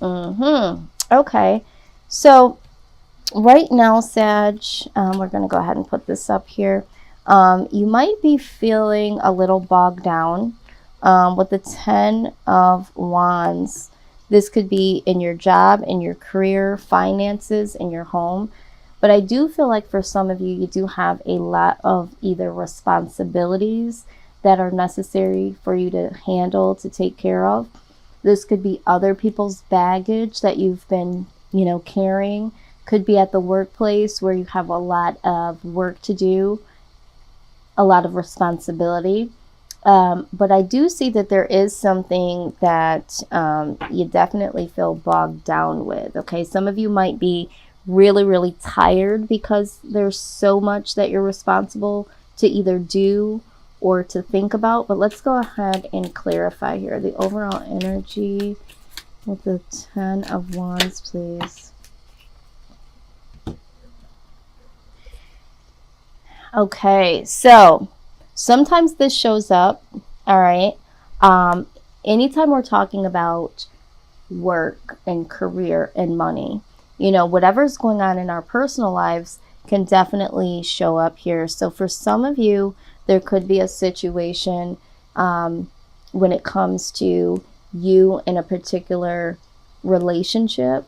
Okay. So right now, Sag, we're going to go ahead and put this up here. You might be feeling a little bogged down with the 10 of Wands. This could be in your job, in your career, finances, in your home. But I do feel like for some of you, you do have a lot of either responsibilities that are necessary for you to handle, to take care of. This could be other people's baggage that you've been, carrying. Could be at the workplace where you have a lot of work to do, a lot of responsibility. But I do see that there is something that you definitely feel bogged down with. Okay, some of you might be really, really tired because there's so much that you're responsible to either do or to think about. But let's go ahead and clarify here the overall energy with the 10 of Wands, please. Okay, so sometimes this shows up, all right? Anytime we're talking about work and career and money, whatever's going on in our personal lives can definitely show up here. So for some of you, there could be a situation when it comes to you in a particular relationship,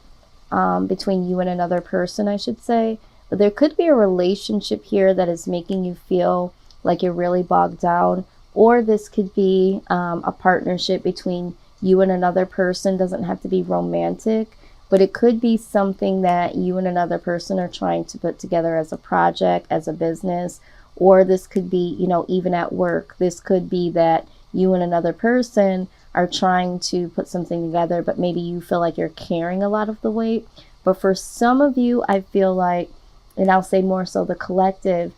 between you and another person, I should say. But there could be a relationship here that is making you feel like you're really bogged down. Or this could be a partnership between you and another person. Doesn't have to be romantic, but it could be something that you and another person are trying to put together as a project, as a business. Or this could be, even at work. This could be that you and another person are trying to put something together, but maybe you feel like you're carrying a lot of the weight. But for some of you, I feel like, and I'll say more so the collective,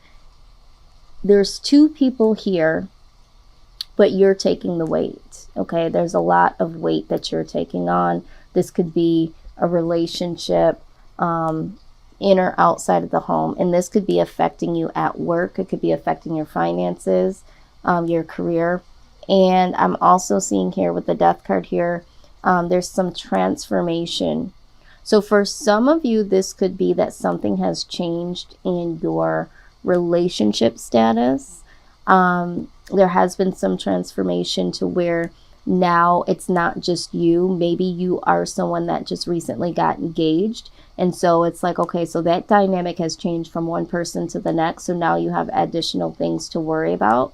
there's two people here, but you're taking the weight. Okay, there's a lot of weight that you're taking on. This could be a relationship, in or outside of the home, and this could be affecting you at work. It could be affecting your finances, your career. And I'm also seeing here with the Death card here, there's some transformation. So for some of you, this could be that something has changed in your relationship status. There has been some transformation to where now it's not just you. Maybe you are someone that just recently got engaged. And so it's like, okay, so that dynamic has changed from one person to the next. So now you have additional things to worry about,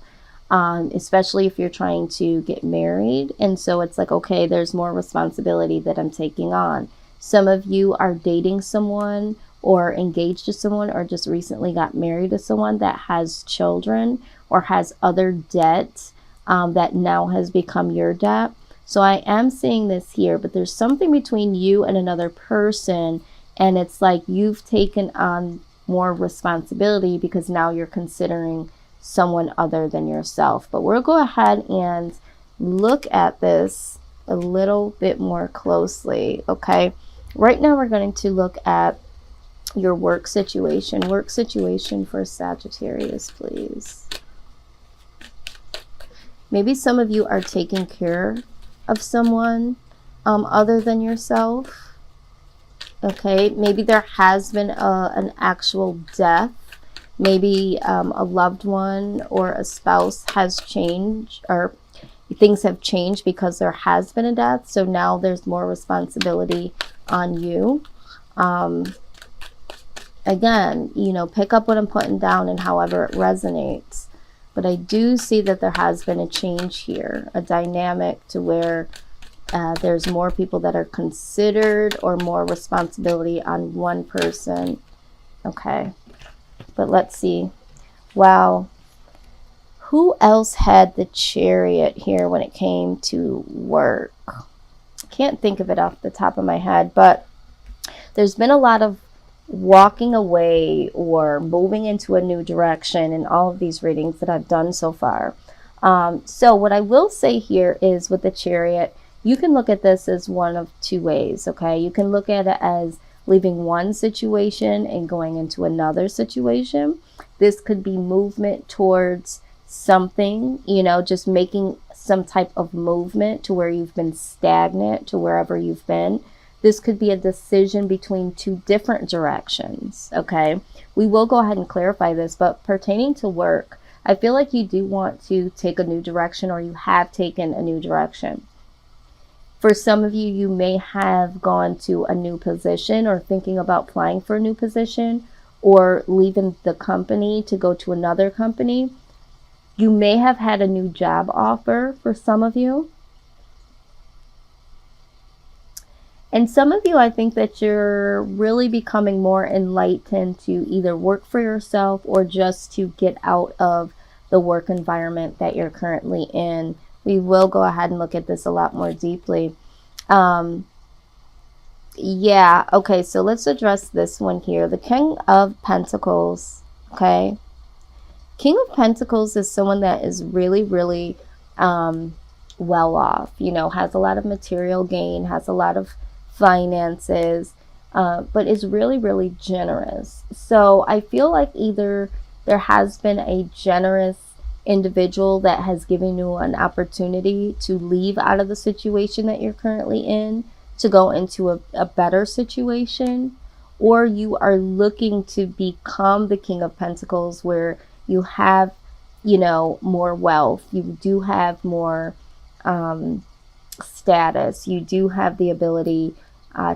especially if you're trying to get married. And so it's like, okay, there's more responsibility that I'm taking on. Some of you are dating someone or engaged to someone or just recently got married to someone that has children or has other debt that now has become your debt. So I am seeing this here, but there's something between you and another person, and it's like you've taken on more responsibility because now you're considering someone other than yourself. But we'll go ahead and look at this a little bit more closely, okay? Right now we're going to look at your work situation. Work situation for Sagittarius, please. Maybe some of you are taking care of someone other than yourself. Okay, maybe there has been an actual death. Maybe a loved one or a spouse has changed, or things have changed because there has been a death. So now there's more responsibility on you. Again, pick up what I'm putting down and however it resonates. But I do see that there has been a change here, a dynamic to where there's more people that are considered or more responsibility on one person. Okay, but let's see. Wow. Who else had the Chariot here when it came to work? Can't think of it off the top of my head, but there's been a lot of walking away or moving into a new direction in all of these readings that I've done so far. So what I will say here is with the Chariot, you can look at this as one of two ways, okay? You can look at it as leaving one situation and going into another situation. This could be movement towards something, just making some type of movement to where you've been stagnant to wherever you've been. this could be a decision between two different directions, okay? We will go ahead and clarify this, but pertaining to work, I feel like you do want to take a new direction, or you have taken a new direction. For some of you, you may have gone to a new position or thinking about applying for a new position or leaving the company to go to another company. You may have had a new job offer for some of you. And some of you, I think that you're really becoming more enlightened to either work for yourself or just to get out of the work environment that you're currently in. We will go ahead and look at this a lot more deeply. Yeah, okay, so let's address this one here. The King of Pentacles, okay? King of Pentacles is someone that is really, really well off, you know, has a lot of material gain, has a lot of finances, but is really, really generous. So I feel like either there has been a generous individual that has given you an opportunity to leave out of the situation that you're currently in to go into a better situation, or you are looking to become the King of Pentacles where you have, you know, more wealth, you do have more status, you do have the ability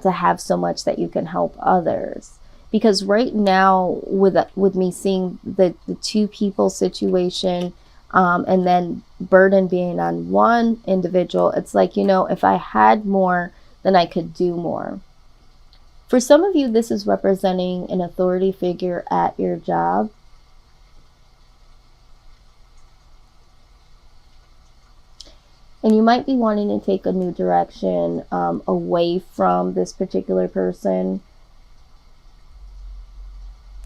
to have so much that you can help others. Because right now, with me seeing the two people situation, and then burden being on one individual, it's like, you know, if I had more, then I could do more. For some of you, this is representing an authority figure at your job. And you might be wanting to take a new direction away from this particular person.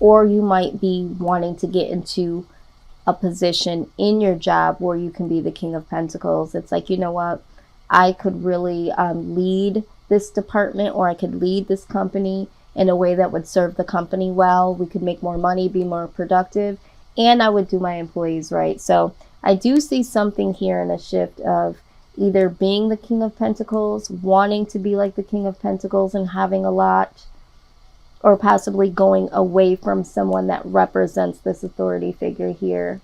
Or you might be wanting to get into a position in your job where you can be the King of Pentacles. It's like, you know what, I could really lead this department, or I could lead this company in a way that would serve the company well. We could make more money, be more productive, and I would do my employees right. So I do see something here in a shift of either being the King of Pentacles, wanting to be like the King of Pentacles and having a lot, or possibly going away from someone that represents this authority figure here.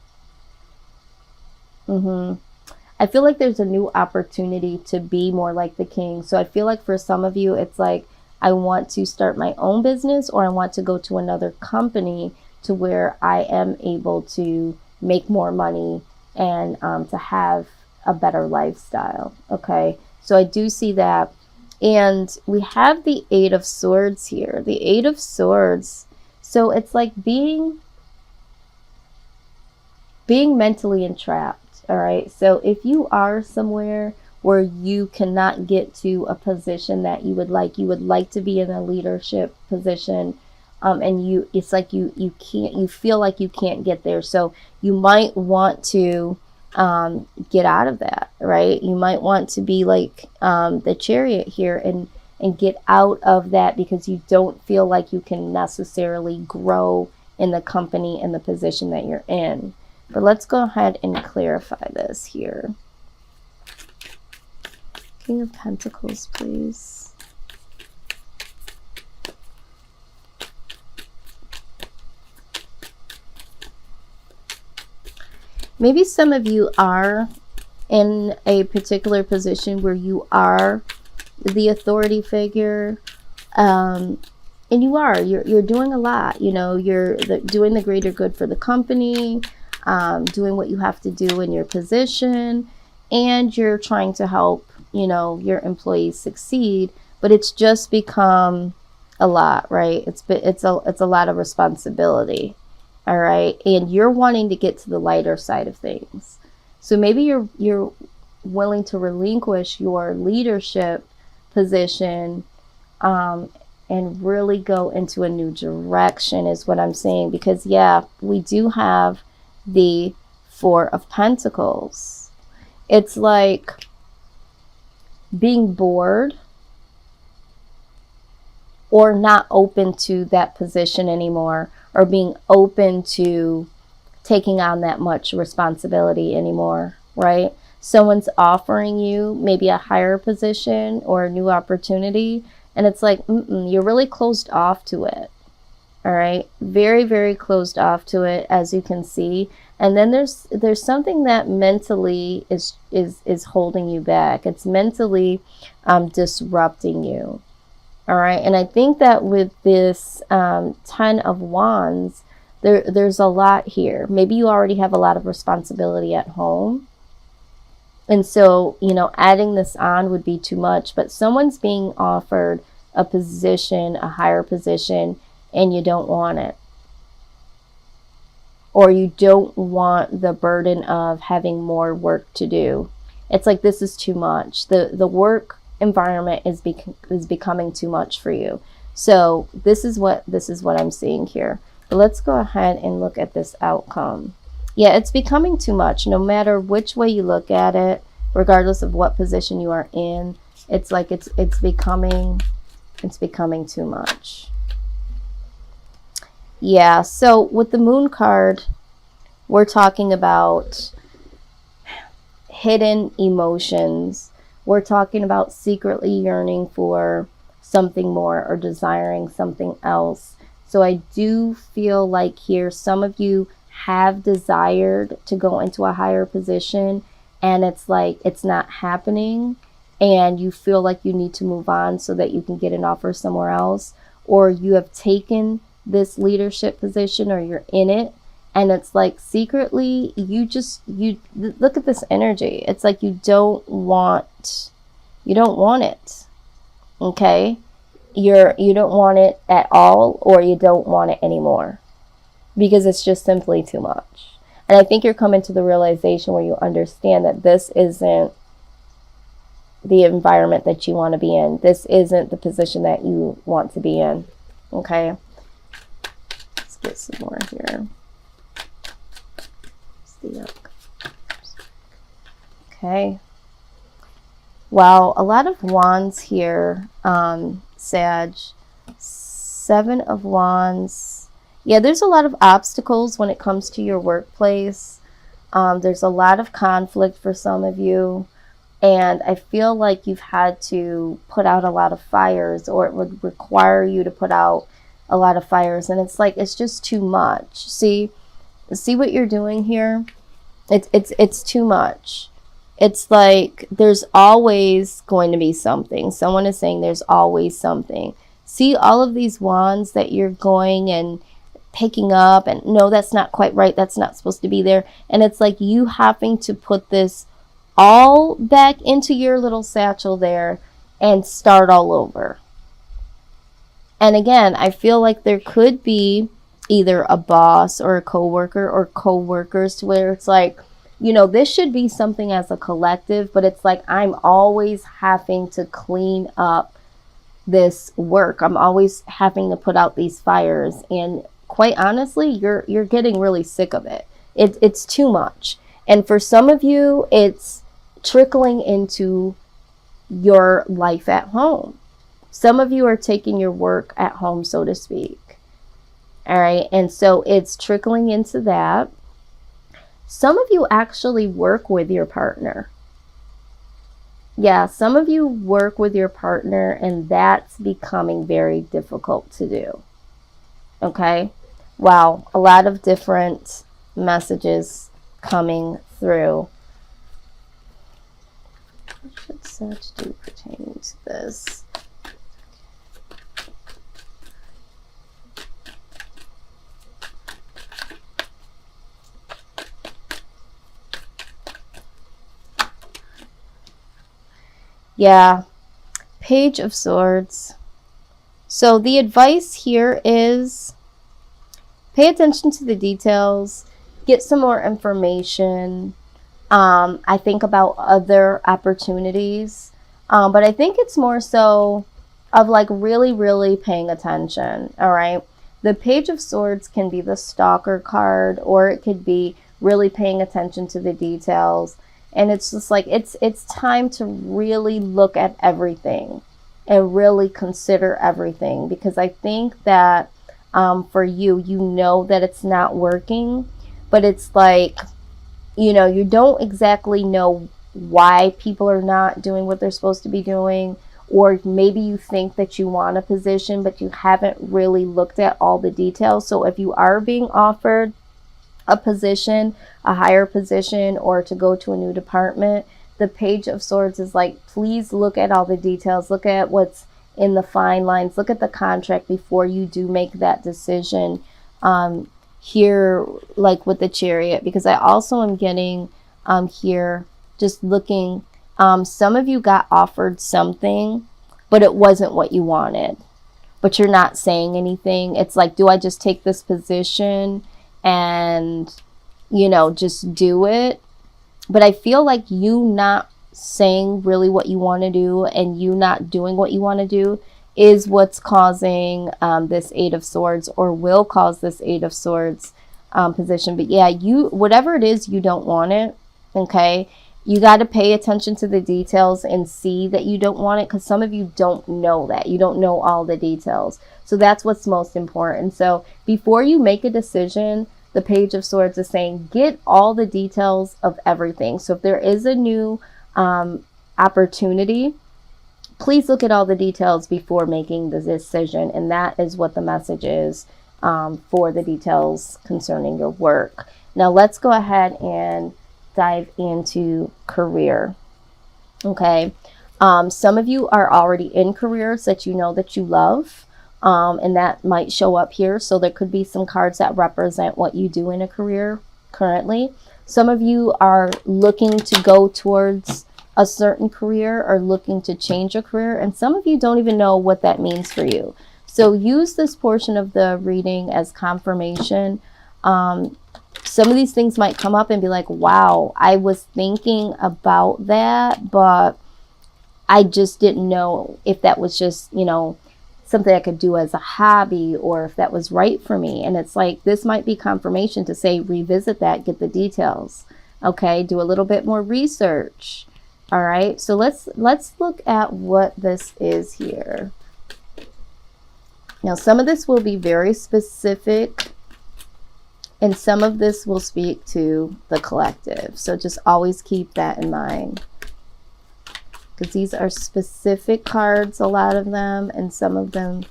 I feel like there's a new opportunity to be more like the king. So I feel like for some of you, it's like, I want to start my own business, or I want to go to another company to where I am able to make more money and to have a better lifestyle. Okay, so I do see that. And we have the Eight of Swords here. The Eight of Swords. So it's like being mentally entrapped. All right. So if you are somewhere where you cannot get to a position that you would like to be in a leadership position, and it's like you feel like you can't get there. So you might want to get out of that, right? You might want to be like the Chariot here and get out of that, because you don't feel like you can necessarily grow in the company and the position that you're in. But let's go ahead and clarify this here. King of Pentacles, please. Maybe some of you are in a particular position where you are the authority figure, and you're doing a lot. You know, you're doing the greater good for the company, doing what you have to do in your position, and you're trying to help, you know, your employees succeed. But it's just become a lot, right? It's a lot of responsibility. All right. And you're wanting to get to the lighter side of things. So maybe you're willing to relinquish your leadership position and really go into a new direction is what I'm saying. Because, yeah, we do have the Four of Pentacles. It's like being bored or not open to that position anymore, or being open to taking on that much responsibility anymore, right? Someone's offering you maybe a higher position or a new opportunity, And it's like, you're really closed off to it. All right, very, very closed off to it, as you can see. And then there's something that mentally is holding you back. It's mentally disrupting you. All right, and I think that with this 10 of Wands, there's a lot here. Maybe you already have a lot of responsibility at home. And so, you know, adding this on would be too much, but someone's being offered a position, a higher position, and you don't want it. Or you don't want the burden of having more work to do. It's like, this is too much. The work environment is becoming too much for you. So this is what I'm seeing here. But let's go ahead and look at this outcome. Yeah, it's becoming too much. No matter which way you look at it, regardless of what position you are in, it's like it's becoming too much. Yeah, so with the Moon card, we're talking about hidden emotions. We're talking about secretly yearning for something more or desiring something else. So I do feel like here some of you have desired to go into a higher position, and it's like it's not happening, and you feel like you need to move on so that you can get an offer somewhere else, or you have taken this leadership position or you're in it, and it's like secretly you look at this energy. It's like you don't want it. Okay, you don't want it at all, or you don't want it anymore, because it's just simply too much. And I think you're coming to the realization where you understand that this isn't the environment that you want to be in. This isn't the position that you want to be in. Okay, let's get some more here. Okay. Wow, a lot of Wands here, Sag. 7 of Wands. Yeah, there's a lot of obstacles when it comes to your workplace. There's a lot of conflict for some of you. And I feel like you've had to put out a lot of fires, or it would require you to put out a lot of fires. And it's like, it's just too much. See what you're doing here? It's too much. It's like there's always going to be something. Someone is saying there's always something. See all of these wands that you're going and picking up, and no, that's not quite right. That's not supposed to be there. And it's like you having to put this all back into your little satchel there and start all over. And again, I feel like there could be either a boss or a coworker or coworkers to where it's like, you know, this should be something as a collective, but it's like I'm always having to clean up this work. I'm always having to put out these fires, and quite honestly, you're getting really sick of it. It's too much. And for some of you, it's trickling into your life at home. Some of you are taking your work at home, so to speak. All right, and so it's trickling into that. Some of you actually work with your partner. Yeah, some of you work with your partner, and that's becoming very difficult to do. Okay? Wow, a lot of different messages coming through. What should Sag do pertaining to this? Yeah, Page of Swords. So the advice here is pay attention to the details, get some more information. I think about other opportunities, but I think it's more so of like really, really paying attention. All right. The Page of Swords can be the stalker card, or it could be really paying attention to the details. And it's just like, it's time to really look at everything and really consider everything, because I think that for you, you know that it's not working, but it's like, you know, you don't exactly know why people are not doing what they're supposed to be doing, or maybe you think that you want a position, but you haven't really looked at all the details. So if you are being offered a position, a higher position, or to go to a new department, the Page of Swords is like, please look at all the details, look at what's in the fine lines, look at the contract before you do make that decision. Here, like with the Chariot, because I also am getting here, just looking, some of you got offered something, but it wasn't what you wanted, but you're not saying anything. It's like, do I just take this position and, you know, just do it? But I feel like you not saying really what you want to do and you not doing what you want to do is what's causing this Eight of Swords, or will cause this Eight of Swords position. But yeah, you, whatever it is, you don't want it. Okay. You got to pay attention to the details and see that you don't want it, because some of you don't know that. You don't know all the details. So that's what's most important. So before you make a decision, the Page of Swords is saying, get all the details of everything. So if there is a new opportunity, please look at all the details before making the decision. And that is what the message is for the details concerning your work. Now let's go ahead and dive into career. Okay. Some of you are already in careers that you know that you love. And that might show up here. So there could be some cards that represent what you do in a career currently. Some of you are looking to go towards a certain career or looking to change a career. And some of you don't even know what that means for you. So use this portion of the reading as confirmation. Some of these things might come up and be like, wow, I was thinking about that, but I just didn't know if that was just, you know, something I could do as a hobby, or if that was right for me. And it's like, this might be confirmation to say, revisit that, get the details. Okay, do a little bit more research. All right, so let's look at what this is here. Now, some of this will be very specific, and some of this will speak to the collective. So just always keep that in mind, because these are specific cards, a lot of them, and some of them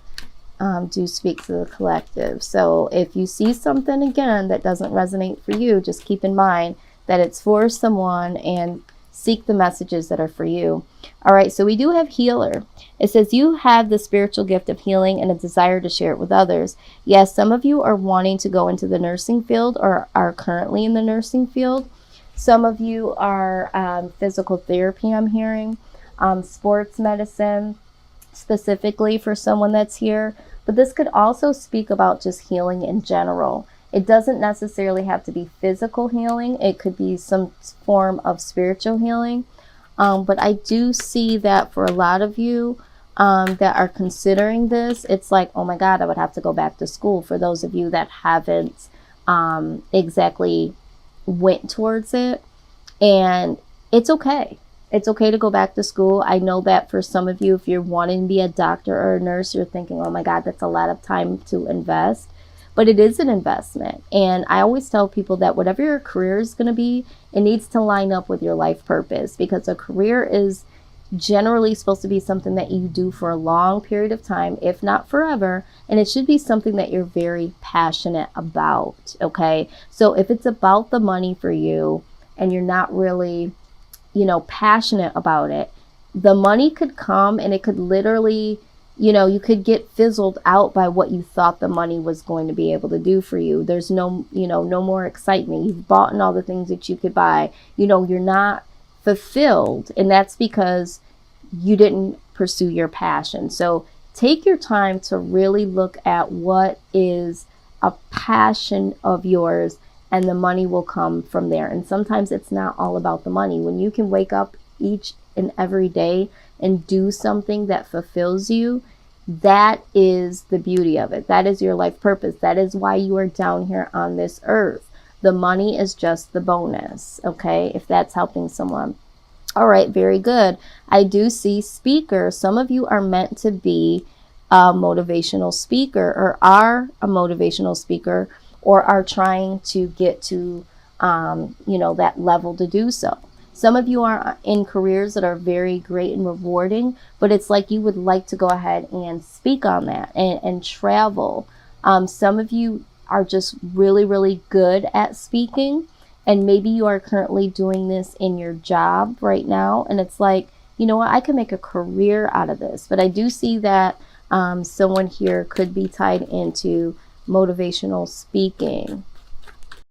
do speak to the collective. So if you see something again that doesn't resonate for you, just keep in mind that it's for someone, and seek the messages that are for you. All right, so we do have healer. It says you have the spiritual gift of healing and a desire to share it with others. Yes, some of you are wanting to go into the nursing field or are currently in the nursing field. Some of you are physical therapy, I'm hearing. Sports medicine, specifically for someone that's here. But this could also speak about just healing in general. It doesn't necessarily have to be physical healing. It could be some form of spiritual healing. But I do see that for a lot of you that are considering this, it's like, oh my God, I would have to go back to school. For those of you that haven't exactly went towards it. And it's okay. It's okay to go back to school. I know that for some of you, if you're wanting to be a doctor or a nurse, you're thinking, oh my God, that's a lot of time to invest. But it is an investment. And I always tell people that whatever your career is going to be, it needs to line up with your life purpose, because a career is generally supposed to be something that you do for a long period of time, if not forever. And it should be something that you're very passionate about. Okay. So if it's about the money for you and you're not really, you know, passionate about it, the money could come and it could literally, you know, you could get fizzled out by what you thought the money was going to be able to do for you. There's no, you know, no more excitement. You've bought in all the things that you could buy. You know, you're not fulfilled. And that's because you didn't pursue your passion. So take your time to really look at what is a passion of yours, and the money will come from there. And sometimes it's not all about the money. When you can wake up each and every day and do something that fulfills you, that is the beauty of it. That is your life purpose. That is why you are down here on this earth. The money is just the bonus, okay, if that's helping someone. All right, very good. I do see speaker. Some of you are meant to be a motivational speaker, or are a motivational speaker, or are trying to get to, you know, that level to do so. Some of you are in careers that are very great and rewarding, but it's like you would like to go ahead and speak on that and travel. Some of you are just really, really good at speaking, and maybe you are currently doing this in your job right now, and it's like, you know what, I can make a career out of this. But I do see that someone here could be tied into motivational speaking.